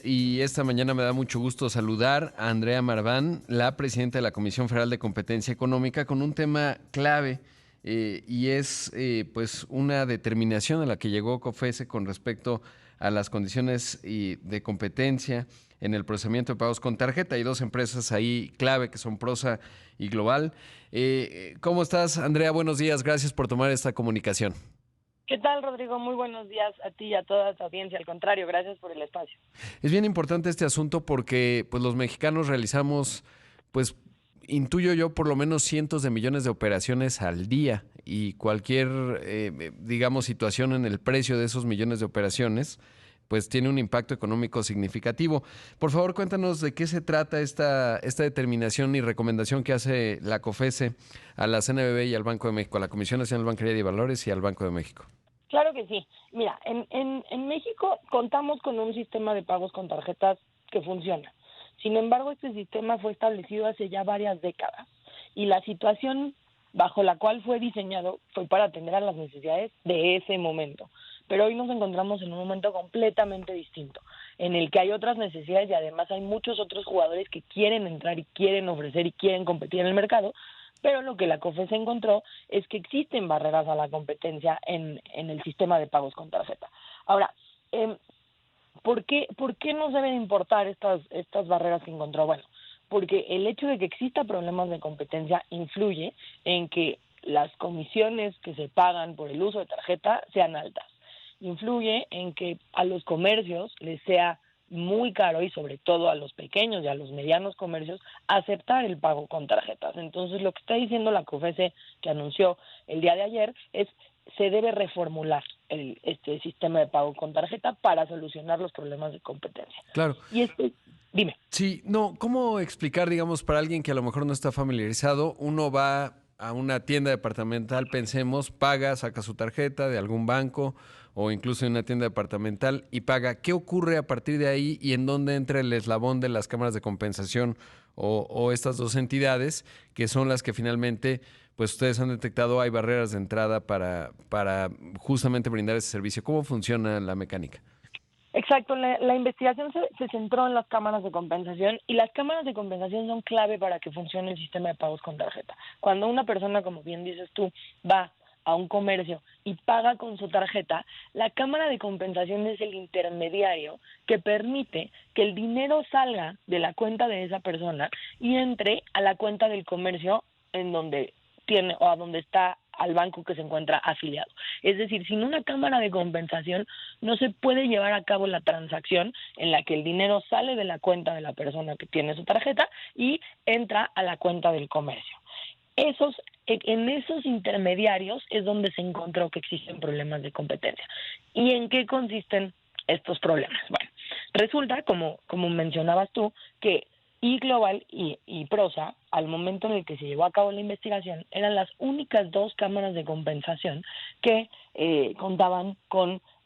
y esta mañana me da mucho gusto saludar a Andrea Marván, la presidenta de la Comisión Federal de Competencia Económica, con un tema clave y es pues una determinación a la que llegó COFESE con respecto a las condiciones de competencia en el procesamiento de pagos con tarjeta. Hay dos empresas ahí clave que son Prosa y Global. ¿Cómo estás, Andrea? Buenos días, gracias por tomar esta comunicación. ¿Qué tal, Rodrigo? Muy buenos días a ti y a toda tu audiencia. Al contrario, gracias por el espacio. Es bien importante este asunto porque pues los mexicanos realizamos, pues intuyo yo, por lo menos cientos de millones de operaciones al día y cualquier, digamos, situación en el precio de esos millones de operaciones, pues tiene un impacto económico significativo. Por favor, cuéntanos de qué se trata esta determinación y recomendación que hace la COFESE a la CNBV y al Banco de México, a la Comisión Nacional Bancaria de Valores y al Banco de México. Claro que sí. Mira, en México contamos con un sistema de pagos con tarjetas que funciona. Sin embargo, este sistema fue establecido hace ya varias décadas y la situación bajo la cual fue diseñado fue para atender a las necesidades de ese momento. Pero hoy nos encontramos en un momento completamente distinto, en el que hay otras necesidades y además hay muchos otros jugadores que quieren entrar y quieren ofrecer y quieren competir en el mercado, pero lo que la COFESE encontró es que existen barreras a la competencia en el sistema de pagos con tarjeta. Ahora, ¿por qué nos deben importar estas barreras que encontró? Bueno, porque el hecho de que exista problemas de competencia influye en que las comisiones que se pagan por el uso de tarjeta sean altas. Influye en que a los comercios les sea muy caro y sobre todo a los pequeños y a los medianos comercios aceptar el pago con tarjetas. Entonces, lo que está diciendo la COFESE, que anunció el día de ayer, es se debe reformular este sistema de pago con tarjeta para solucionar los problemas de competencia. Claro. Dime. Sí, no, ¿cómo explicar, digamos, para alguien que a lo mejor no está familiarizado? Uno va a una tienda departamental, pensemos, paga, saca su tarjeta de algún banco o incluso en una tienda departamental y paga. ¿Qué ocurre a partir de ahí y en dónde entra el eslabón de las cámaras de compensación o estas dos entidades que son las que finalmente, pues ustedes han detectado hay barreras de entrada para justamente brindar ese servicio? ¿Cómo funciona la mecánica? Exacto, la investigación se centró en las cámaras de compensación y las cámaras de compensación son clave para que funcione el sistema de pagos con tarjeta. Cuando una persona, como bien dices tú, va a un comercio y paga con su tarjeta, la cámara de compensación es el intermediario que permite que el dinero salga de la cuenta de esa persona y entre a la cuenta del comercio en donde tiene o a donde está al banco que se encuentra afiliado. Es decir, sin una cámara de compensación no se puede llevar a cabo la transacción en la que el dinero sale de la cuenta de la persona que tiene su tarjeta y entra a la cuenta del comercio. En esos intermediarios es donde se encontró que existen problemas de competencia. ¿Y en qué consisten estos problemas? Bueno, resulta, como mencionabas tú, que Global y Prosa, al momento en el que se llevó a cabo la investigación, eran las únicas dos cámaras de compensación que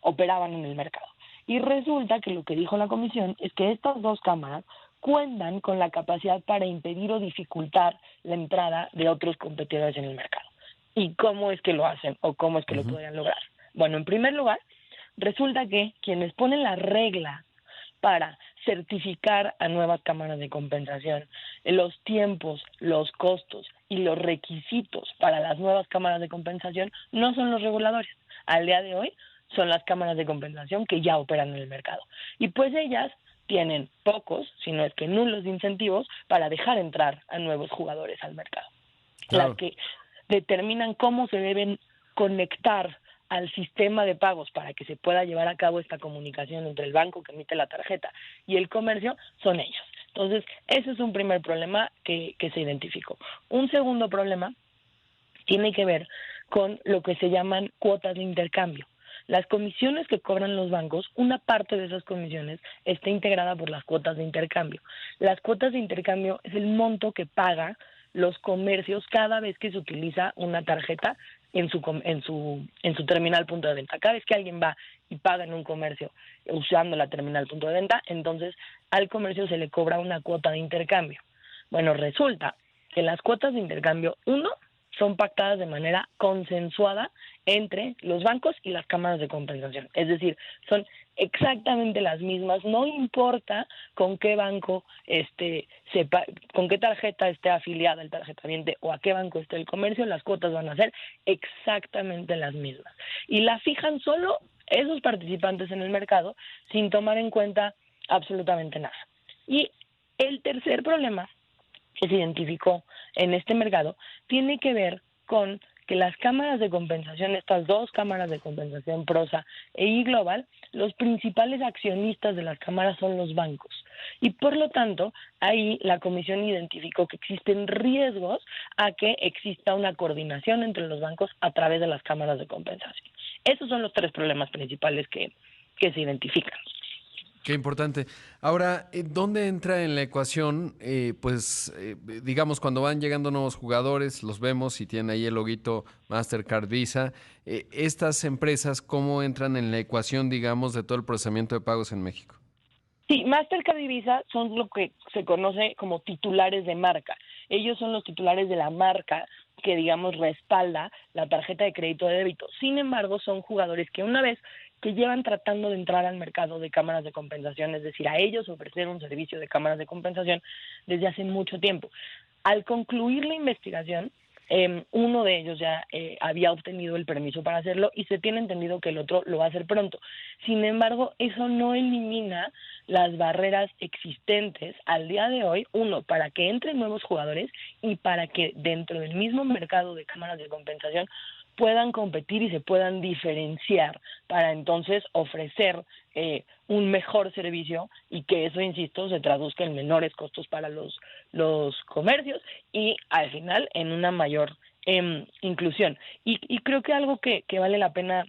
operaban en el mercado. Y resulta que lo que dijo la comisión es que estas dos cámaras cuentan con la capacidad para impedir o dificultar la entrada de otros competidores en el mercado. ¿Y cómo es que lo hacen o cómo es que lo podrían lograr? Bueno, en primer lugar, resulta que quienes ponen la regla para certificar a nuevas cámaras de compensación, los tiempos, los costos y los requisitos para las nuevas cámaras de compensación no son los reguladores. Al día de hoy son las cámaras de compensación que ya operan en el mercado. Y pues ellas tienen pocos, si no es que nulos incentivos para dejar entrar a nuevos jugadores al mercado. Claro. Las que determinan cómo se deben conectar al sistema de pagos para que se pueda llevar a cabo esta comunicación entre el banco que emite la tarjeta y el comercio son ellos. Entonces, ese es un primer problema que se identificó. Un segundo problema tiene que ver con lo que se llaman cuotas de intercambio. Las comisiones que cobran los bancos, una parte de esas comisiones está integrada por las cuotas de intercambio. Las cuotas de intercambio es el monto que paga los comercios cada vez que se utiliza una tarjeta en su terminal punto de venta. Cada vez que alguien va y paga en un comercio usando la terminal punto de venta, entonces al comercio se le cobra una cuota de intercambio. Bueno, resulta que las cuotas de intercambio, uno, son pactadas de manera consensuada entre los bancos y las cámaras de compensación. Es decir, son exactamente las mismas, no importa con qué banco con qué tarjeta esté afiliada el tarjetaviente o a qué banco esté el comercio, las cuotas van a ser exactamente las mismas. Y la fijan solo esos participantes en el mercado sin tomar en cuenta absolutamente nada. Y el tercer problema que se identificó en este mercado tiene que ver con que las cámaras de compensación, estas dos cámaras de compensación, Prosa e iGlobal, los principales accionistas de las cámaras son los bancos. Y por lo tanto, ahí la comisión identificó que existen riesgos a que exista una coordinación entre los bancos a través de las cámaras de compensación. Esos son los tres problemas principales que se identifican. Qué importante. Ahora, ¿dónde entra en la ecuación? Digamos, cuando van llegando nuevos jugadores, los vemos y tienen ahí el loguito Mastercard, Visa. Estas empresas, ¿cómo entran en la ecuación, digamos, de todo el procesamiento de pagos en México? Sí, Mastercard y Visa son lo que se conoce como titulares de marca. Ellos son los titulares de la marca que, digamos, respalda la tarjeta de crédito de débito. Sin embargo, son jugadores que una vez que llevan tratando de entrar al mercado de cámaras de compensación, es decir, a ellos ofrecer un servicio de cámaras de compensación desde hace mucho tiempo. Al concluir la investigación, uno de ellos ya había obtenido el permiso para hacerlo y se tiene entendido que el otro lo va a hacer pronto. Sin embargo, eso no elimina las barreras existentes al día de hoy, uno, para que entren nuevos jugadores y para que dentro del mismo mercado de cámaras de compensación puedan competir y se puedan diferenciar para entonces ofrecer un mejor servicio y que eso, insisto, se traduzca en menores costos para los comercios y al final en una mayor inclusión. Y creo que algo que vale la pena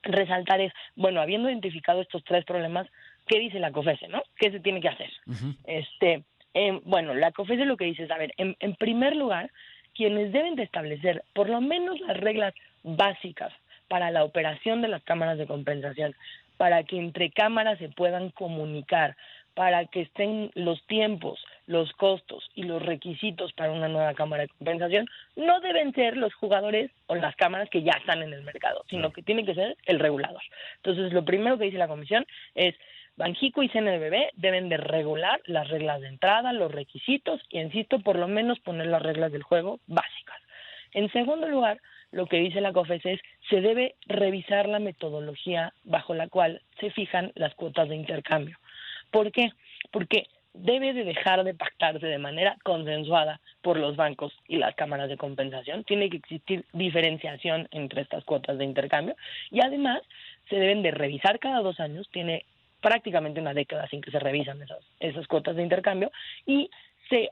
resaltar es, bueno, habiendo identificado estos tres problemas, ¿qué dice la COFECE, no? ¿Qué se tiene que hacer? Uh-huh. Bueno, la COFECE lo que dice es, a ver, en primer lugar, quienes deben de establecer por lo menos las reglas básicas para la operación de las cámaras de compensación, para que entre cámaras se puedan comunicar, para que estén los tiempos, los costos y los requisitos para una nueva cámara de compensación, no deben ser los jugadores o las cámaras que ya están en el mercado, sino que tiene que ser el regulador. Entonces, lo primero que dice la comisión es: Banxico y CNBB deben de regular las reglas de entrada, los requisitos y, insisto, por lo menos poner las reglas del juego básicas. En segundo lugar, lo que dice la COFECE es: se debe revisar la metodología bajo la cual se fijan las cuotas de intercambio. ¿Por qué? Porque debe de dejar de pactarse de manera consensuada por los bancos y las cámaras de compensación. Tiene que existir diferenciación entre estas cuotas de intercambio y además se deben de revisar cada 2 años. Tiene prácticamente una década sin que se revisan esas cuotas de intercambio y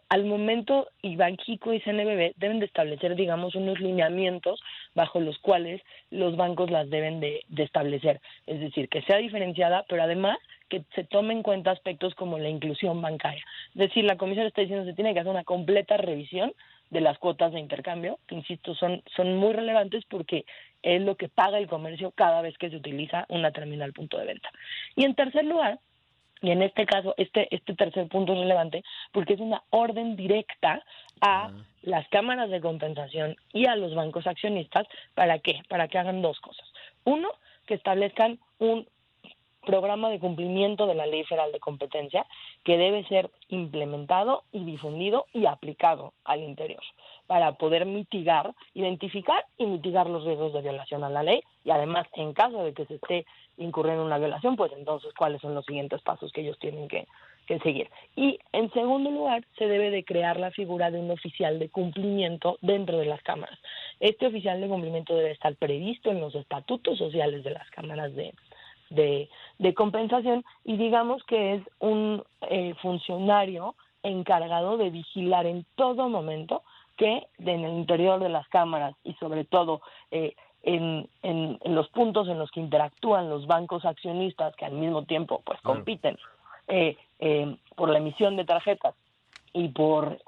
al momento Banxico y CNBB deben de establecer, digamos, unos lineamientos bajo los cuales los bancos las deben de establecer. Es decir, que sea diferenciada, pero además que se tome en cuenta aspectos como la inclusión bancaria. Es decir, la comisión está diciendo que se tiene que hacer una completa revisión de las cuotas de intercambio, que, insisto, son muy relevantes porque es lo que paga el comercio cada vez que se utiliza una terminal punto de venta. Y en tercer lugar, y en este caso, este tercer punto es relevante porque es una orden directa a las cámaras de compensación y a los bancos accionistas. ¿Para qué? Para que hagan 2 cosas. Uno, que establezcan un programa de cumplimiento de la Ley Federal de Competencia que debe ser implementado y difundido y aplicado al interior para poder identificar y mitigar los riesgos de violación a la ley y además, en caso de que se esté incurriendo en una violación, pues entonces cuáles son los siguientes pasos que ellos tienen que seguir. Y en segundo lugar, se debe de crear la figura de un oficial de cumplimiento dentro de las cámaras. Este oficial de cumplimiento debe estar previsto en los estatutos sociales de las cámaras de compensación y digamos que es un funcionario encargado de vigilar en todo momento que en el interior de las cámaras y sobre todo en los puntos en los que interactúan los bancos accionistas que al mismo tiempo pues compiten por la emisión de tarjetas y por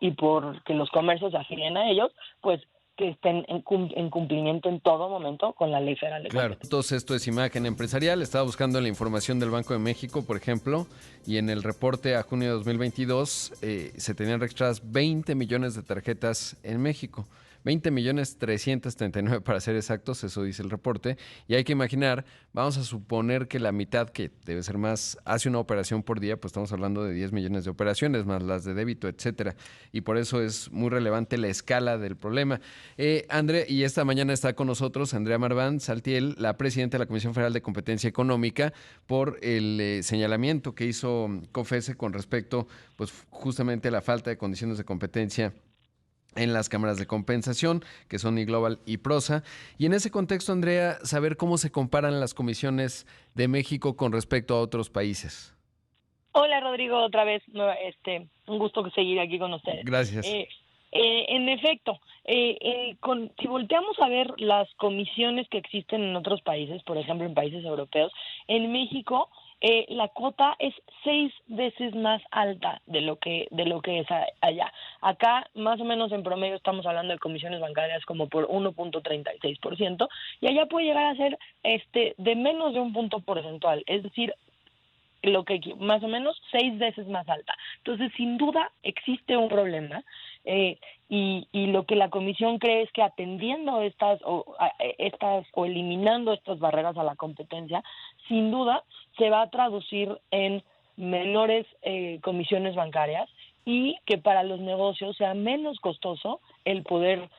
que los comercios se afilien a ellos, pues que estén en cumplimiento en todo momento con la Ley Federal de Competencia. Claro, entonces esto es Imagen Empresarial. Estaba buscando la información del Banco de México, por ejemplo, y en el reporte a junio de 2022 se tenían registradas 20 millones de tarjetas en México. 20,339,000 para ser exactos, eso dice el reporte. Y hay que imaginar, vamos a suponer que la mitad, que debe ser más, hace una operación por día, pues estamos hablando de 10 millones de operaciones, más las de débito, etcétera. Y por eso es muy relevante la escala del problema. Andrea, y esta mañana está con nosotros Andrea Marván Saltiel, la presidenta de la Comisión Federal de Competencia Económica, por el señalamiento que hizo COFESE con respecto, pues justamente a la falta de condiciones de competencia en las cámaras de compensación, que son iGlobal y Prosa. Y en ese contexto, Andrea, saber cómo se comparan las comisiones de México con respecto a otros países. Hola Rodrigo, otra vez, un gusto seguir aquí con ustedes. Gracias. En efecto, si volteamos a ver las comisiones que existen en otros países, por ejemplo en países europeos, en México la cuota es 6 veces más alta de lo que es allá. Acá más o menos en promedio estamos hablando de comisiones bancarias como por 1.36% y allá puede llegar a ser de menos de un punto porcentual, es decir, lo que más o menos 6 veces más alta. Entonces, sin duda existe un problema y lo que la comisión cree es que atendiendo estas o eliminando estas barreras a la competencia, sin duda se va a traducir en menores comisiones bancarias y que para los negocios sea menos costoso el poder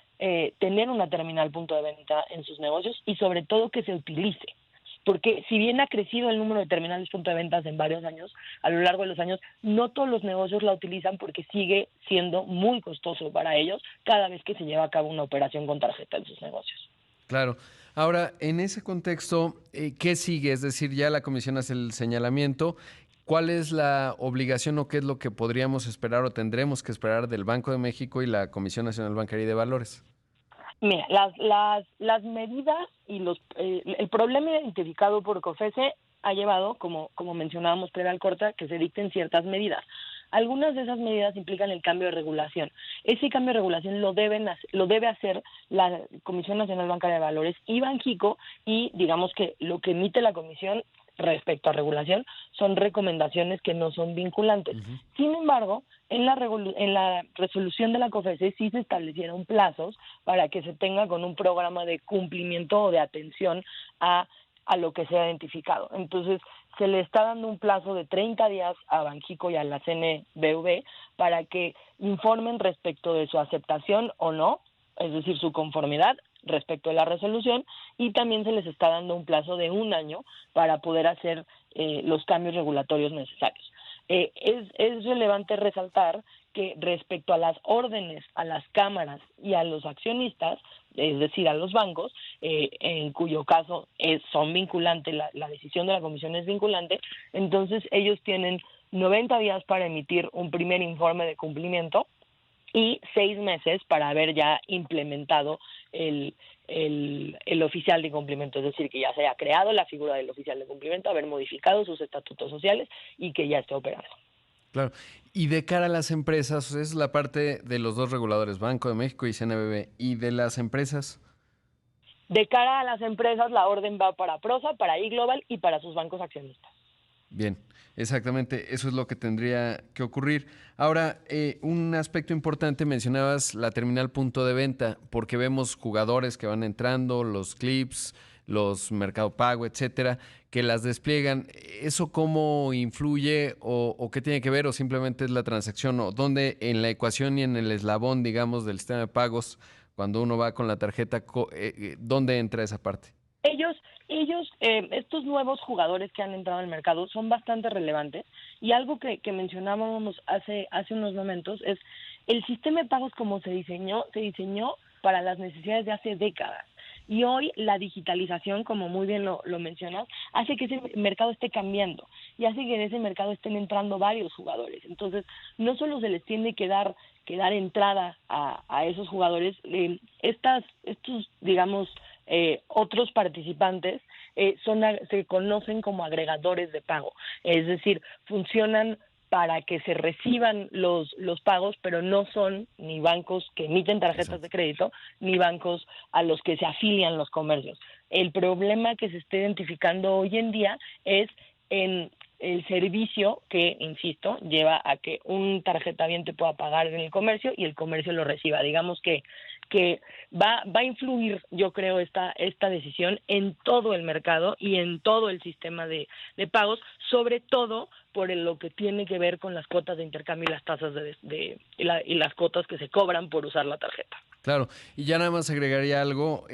tener una terminal punto de venta en sus negocios y sobre todo que se utilice. Porque si bien ha crecido el número de terminales punto de ventas en varios años, a lo largo de los años, no todos los negocios la utilizan porque sigue siendo muy costoso para ellos cada vez que se lleva a cabo una operación con tarjeta en sus negocios. Claro. Ahora, en ese contexto, ¿qué sigue? Es decir, ya la comisión hace el señalamiento. ¿Cuál es la obligación o qué es lo que podríamos esperar o tendremos que esperar del Banco de México y la Comisión Nacional Bancaria y de Valores? Mira, las medidas y el problema identificado por COFESE ha llevado, como mencionábamos previo al corte, que se dicten ciertas medidas. Algunas de esas medidas implican el cambio de regulación. Ese cambio de regulación lo debe hacer la Comisión Nacional Bancaria de Valores y Banxico, y digamos que lo que emite la Comisión respecto a regulación son recomendaciones que no son vinculantes. Sin embargo, en la resolución de la COFESE sí se establecieron plazos para que se tenga con un programa de cumplimiento o de atención a lo que se ha identificado. Entonces, se le está dando un plazo de 30 días a Banxico y a la CNBV para que informen respecto de su aceptación o no, es decir, su conformidad respecto a la resolución, y también se les está dando un plazo de 1 año para poder hacer los cambios regulatorios necesarios. Es relevante resaltar que respecto a las órdenes, a las cámaras y a los accionistas, es decir, a los bancos, en cuyo caso son vinculantes, la decisión de la comisión es vinculante, entonces ellos tienen 90 días para emitir un primer informe de cumplimiento y 6 meses para haber ya implementado el oficial de cumplimiento, es decir, que ya se haya creado la figura del oficial de cumplimiento, haber modificado sus estatutos sociales y que ya esté operando. Claro. Y de cara a las empresas, es la parte de los dos reguladores, Banco de México y CNBV, y de las empresas. De cara a las empresas, la orden va para Prosa, para iGlobal y para sus bancos accionistas. Bien, exactamente, eso es lo que tendría que ocurrir. Ahora, un aspecto importante, mencionabas la terminal punto de venta, porque vemos jugadores que van entrando, los clips, los Mercado Pago, etcétera, que las despliegan. ¿Eso cómo influye o qué tiene que ver o simplemente es la transacción o dónde en la ecuación y en el eslabón, digamos, del sistema de pagos, cuando uno va con la tarjeta, dónde entra esa parte? Estos nuevos jugadores que han entrado al mercado son bastante relevantes y algo que mencionábamos hace unos momentos es el sistema de pagos como se diseñó para las necesidades de hace décadas. Y hoy la digitalización, como muy bien lo mencionas, hace que ese mercado esté cambiando y hace que en ese mercado estén entrando varios jugadores. Entonces, no solo se les tiene que dar entrada a esos jugadores, estos, digamos, otros participantes se conocen como agregadores de pago, es decir, funcionan para que se reciban los pagos, pero no son ni bancos que emiten tarjetas de crédito, ni bancos a los que se afilian los comercios. El problema que se está identificando hoy en día es en el servicio que, insisto, lleva a que un tarjetaviente pueda pagar en el comercio y el comercio lo reciba. Digamos que que va a influir, yo creo, esta decisión en todo el mercado y en todo el sistema de pagos, sobre todo por lo que tiene que ver con las cuotas de intercambio y las tasas y las cuotas que se cobran por usar la tarjeta. Claro, y ya nada más agregaría algo,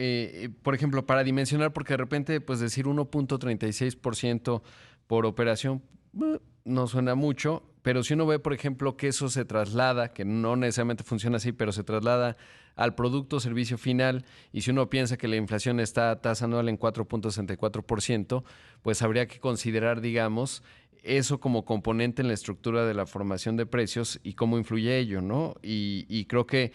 por ejemplo, para dimensionar, porque de repente, pues decir 1.36% por operación no suena mucho, pero si uno ve, por ejemplo, que eso se traslada, que no necesariamente funciona así, pero se traslada al producto o servicio final, y si uno piensa que la inflación está a tasa anual en 4.64%, pues habría que considerar, digamos, eso como componente en la estructura de la formación de precios y cómo influye ello, ¿no? Y creo que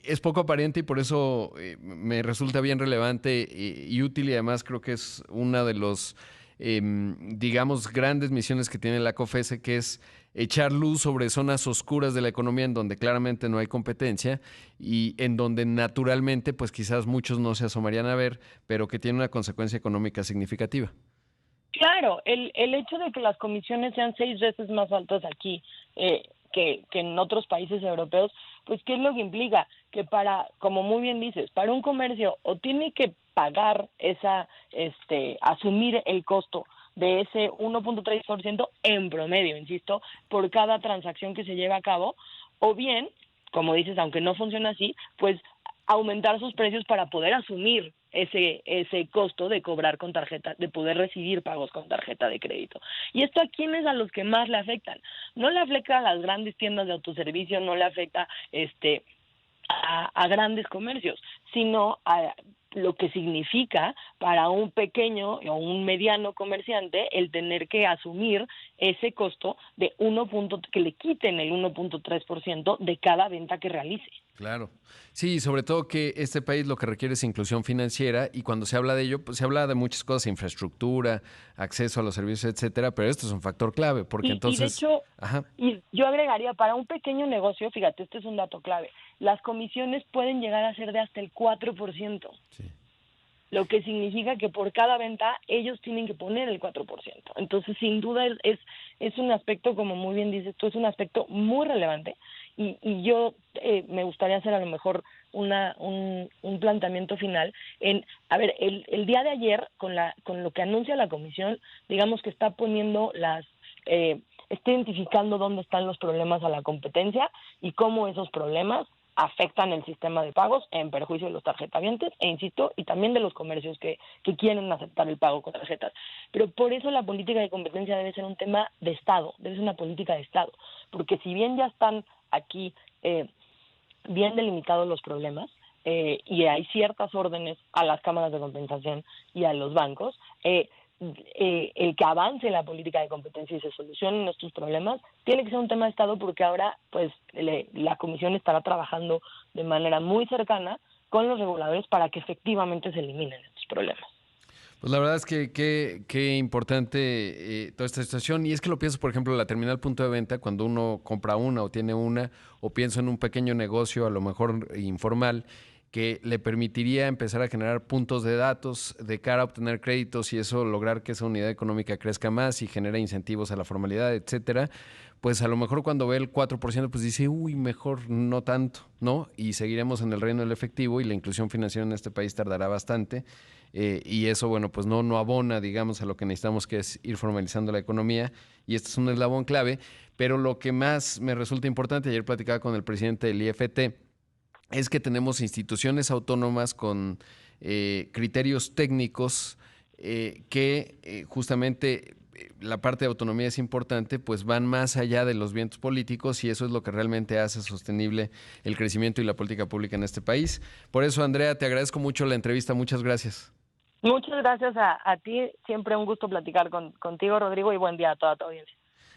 es poco aparente y por eso me resulta bien relevante y útil, y además creo que es una de los, digamos, grandes misiones que tiene la COFESE, que es echar luz sobre zonas oscuras de la economía en donde claramente no hay competencia y en donde naturalmente pues quizás muchos no se asomarían a ver, pero que tiene una consecuencia económica significativa. Claro, el hecho de que las comisiones sean 6 veces más altas aquí que en otros países europeos, pues ¿qué es lo que implica? Que como muy bien dices, para un comercio o tiene que pagar asumir el costo de ese 1.3% en promedio, insisto, por cada transacción que se lleva a cabo, o bien, como dices, aunque no funciona así, pues aumentar sus precios para poder asumir ese costo de cobrar con tarjeta, de poder recibir pagos con tarjeta de crédito. ¿Y esto a quiénes? A los que más le afectan. No le afecta a las grandes tiendas de autoservicio, no le afecta a grandes comercios, sino a lo que significa para un pequeño o un mediano comerciante el tener que asumir ese costo de que le quiten el 1.3% de cada venta que realice. Claro. Sí, sobre todo que este país lo que requiere es inclusión financiera y cuando se habla de ello, pues se habla de muchas cosas, infraestructura, acceso a los servicios, etcétera, pero esto es un factor clave porque Y de entonces... hecho, Ajá. y yo agregaría, para un pequeño negocio, fíjate, este es un dato clave, las comisiones pueden llegar a ser de hasta el 4%. Sí. Lo que significa que por cada venta ellos tienen que poner el 4%. Entonces, sin duda, es un aspecto, como muy bien dices tú, es un aspecto muy relevante y yo me gustaría hacer a lo mejor un planteamiento final en, a ver, el día de ayer, con lo que anuncia la Comisión, digamos que está poniendo está identificando dónde están los problemas a la competencia y cómo esos problemas afectan el sistema de pagos en perjuicio de los tarjetavientes insisto, y también de los comercios que quieren aceptar el pago con tarjetas. Pero por eso la política de competencia debe ser un tema de Estado, debe ser una política de Estado, porque si bien ya están aquí bien delimitados los problemas, y hay ciertas órdenes a las cámaras de compensación y a los bancos, el que avance la política de competencia y se solucionen estos problemas tiene que ser un tema de Estado porque ahora pues la Comisión estará trabajando de manera muy cercana con los reguladores para que efectivamente se eliminen estos problemas. Pues la verdad es que qué importante toda esta situación. Y es que lo pienso, por ejemplo, la terminal punto de venta, cuando uno compra una o tiene una, o pienso en un pequeño negocio, a lo mejor informal, que le permitiría empezar a generar puntos de datos de cara a obtener créditos y eso lograr que esa unidad económica crezca más y genera incentivos a la formalidad, etcétera, pues a lo mejor cuando ve el 4%, pues dice, uy, mejor no tanto, ¿no? Y seguiremos en el reino del efectivo y la inclusión financiera en este país tardará bastante. Y eso, bueno, pues no abona, digamos, a lo que necesitamos, que es ir formalizando la economía, y este es un eslabón clave, pero lo que más me resulta importante, ayer platicaba con el presidente del IFT, es que tenemos instituciones autónomas con criterios técnicos que justamente la parte de autonomía es importante, pues van más allá de los vientos políticos y eso es lo que realmente hace sostenible el crecimiento y la política pública en este país. Por eso, Andrea, te agradezco mucho la entrevista. Muchas gracias. Muchas gracias a ti. Siempre un gusto platicar contigo, Rodrigo, y buen día a toda tu audiencia.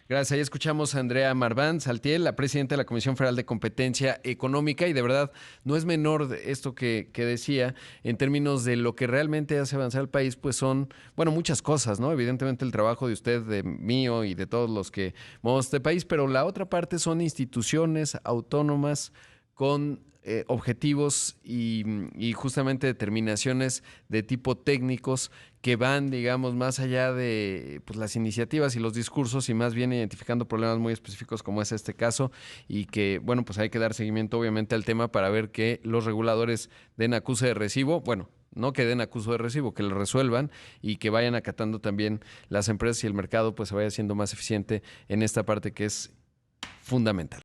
Gracias. Ahí escuchamos a Andrea Marván Saltiel, la presidenta de la Comisión Federal de Competencia Económica, y de verdad no es menor esto que decía en términos de lo que realmente hace avanzar el país, pues son, bueno, muchas cosas, ¿no? Evidentemente el trabajo de usted, de mío y de todos los que movemos este país, pero la otra parte son instituciones autónomas con objetivos y justamente determinaciones de tipo técnicos que van, digamos, más allá de pues, las iniciativas y los discursos y más bien identificando problemas muy específicos como es este caso y que, bueno, pues hay que dar seguimiento obviamente al tema para ver que los reguladores den acuse de recibo, bueno, no que den acuse de recibo, que lo resuelvan y que vayan acatando también las empresas y el mercado pues se vaya haciendo más eficiente en esta parte que es fundamental.